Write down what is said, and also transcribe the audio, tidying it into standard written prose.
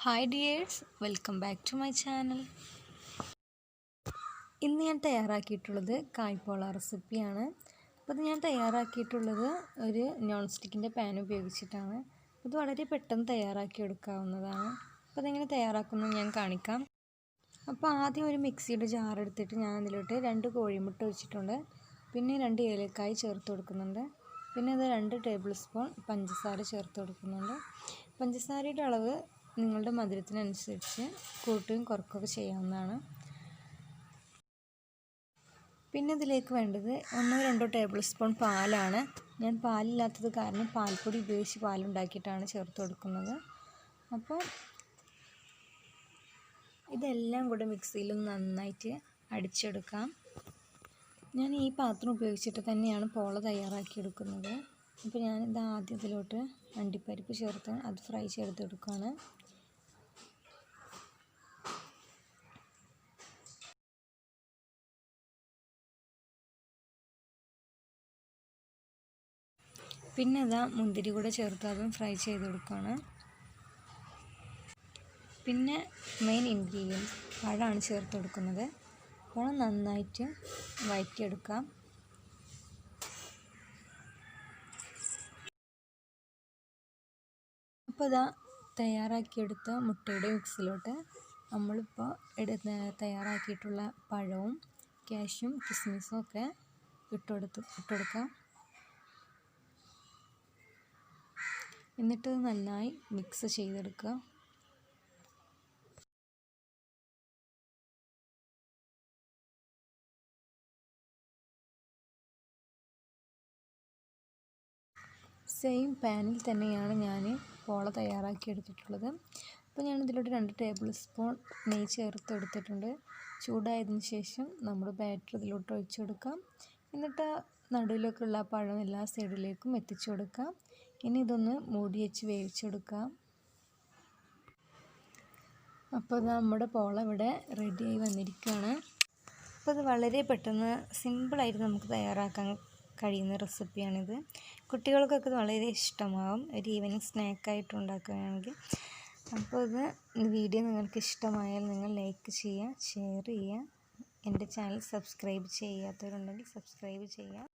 Hi dears, welcome back to my channel. ഇന്ന് ഞാൻ തയ്യാറാക്കിയിട്ടുള്ളത് കായ്പോള റെസിപ്പിയാണ്. അപ്പോൾ ഇത് ഞാൻ തയ്യാറാക്കിയിട്ടുള്ളത് ഒരു നോൺ സ്റ്റിക്കിൻ്റെ പാൻ ഉപയോഗിച്ചിട്ടാണ്. ഇത് വളരെ പെട്ടെന്ന് തയ്യാറാക്കി എടുക്കാവുന്നതാണ്. അപ്പോൾ അതെങ്ങനെ തയ്യാറാക്കുന്നത് ഞാൻ കാണിക്കാം. അപ്പോൾ ആദ്യം ഒരു മിക്സിയുടെ ജാർ എടുത്തിട്ട് ഞാൻ അതിലോട്ട് 2 കോഴിമുട്ട വെച്ചിട്ടുണ്ട്. പിന്നെ 2 ഏലക്കായ് ചേർത്ത് കൊടുക്കുന്നുണ്ട്. പിന്നെ അത് 2 ടേബിൾ സ്പൂൺ പഞ്ചസാര ചേർത്ത് കൊടുക്കുന്നുണ്ട്. പഞ്ചസാരയുടെ അളവ് നിങ്ങളുടെ മധുരത്തിനനുസരിച്ച് കൂട്ടുകയും കുറക്കുകയൊക്കെ ചെയ്യാവുന്നതാണ്. പിന്നെ ഇതിലേക്ക് വേണ്ടത് 1-2 ടേബിൾ സ്പൂൺ പാലാണ്. ഞാൻ പാലില്ലാത്തത് കാരണം പാൽപ്പൊടി ഉപയോഗിച്ച് പാലുണ്ടാക്കിയിട്ടാണ് ചേർത്ത് കൊടുക്കുന്നത്. അപ്പോൾ ഇതെല്ലാം കൂടെ മിക്സിയിൽ നന്നായിട്ട് അടിച്ചെടുക്കാം. ഞാൻ ഈ പാത്രം ഉപയോഗിച്ചിട്ട് തന്നെയാണ് പോള തയ്യാറാക്കിയെടുക്കുന്നത്. അപ്പോൾ ഞാനിത് ആദ്യം ഇതിലോട്ട് അണ്ടിപ്പരിപ്പ് ചേർത്ത് അത് ഫ്രൈ ചെയ്തെടുക്കുകയാണ്. പിന്നെ ഇതാ മുന്തിരി കൂടെ ചേർത്ത് അതും ഫ്രൈ ചെയ്തെടുക്കുകയാണ്. പിന്നെ മെയിൻ ഇൻഗ്രീഡിയൻസ് പഴമാണ് ചേർത്ത് കൊടുക്കുന്നത്. പഴം നന്നായിട്ട് വഴറ്റിയെടുക്കാം. അപ്പോൾ ഇതാ തയ്യാറാക്കിയെടുത്ത മുട്ടയുടെ മിക്സിലോട്ട് നമ്മളിപ്പോൾ തയ്യാറാക്കിയിട്ടുള്ള പഴവും കാഷ്യും കിസ്മിസും ഒക്കെ ഇട്ടുകൊടുക്കാം. എന്നിട്ട് നന്നായി മിക്സ് ചെയ്തെടുക്കുക. സെയിം പാനിൽ തന്നെയാണ് ഞാൻ പോള തയ്യാറാക്കിയെടുത്തിട്ടുള്ളത്. അപ്പോൾ ഞാനിതിലോട്ട് 2 ടേബിൾ സ്പൂൺ നെയ്യ് ചേർത്ത് എടുത്തിട്ടുണ്ട്. ചൂടായതിന് ശേഷം നമ്മൾ ബാറ്റർ ഇതിലോട്ട് ഒഴിച്ചു കൊടുക്കാം. എന്നിട്ട് നടുവിലേക്കുള്ള പഴം എല്ലാ സൈഡിലേക്കും എത്തിച്ചു കൊടുക്കാം. ഇനി ഇതൊന്ന് മൂടി വെച്ച് വേവിച്ചെടുക്കാം. അപ്പോൾ നമ്മുടെ പോള ഇവിടെ റെഡിയായി വന്നിരിക്കുകയാണ്. അപ്പോൾ ഇത് വളരെ പെട്ടെന്ന് സിമ്പിളായിട്ട് നമുക്ക് തയ്യാറാക്കാൻ കഴിയുന്ന റെസിപ്പിയാണിത്. കുട്ടികൾക്കൊക്കെ ഇത് വളരെ ഇഷ്ടമാവും, ഒരു ഈവനിങ് സ്നാക്കായിട്ട് ഉണ്ടാക്കുകയാണെങ്കിൽ. അപ്പോൾ വീഡിയോ നിങ്ങൾക്ക് ഇഷ്ടമായാൽ നിങ്ങൾ ലൈക്ക് ചെയ്യുക, ഷെയർ ചെയ്യുക. എൻ്റെ ചാനൽ സബ്സ്ക്രൈബ് ചെയ്യാത്തവരുണ്ടെങ്കിൽ സബ്സ്ക്രൈബ് ചെയ്യുക.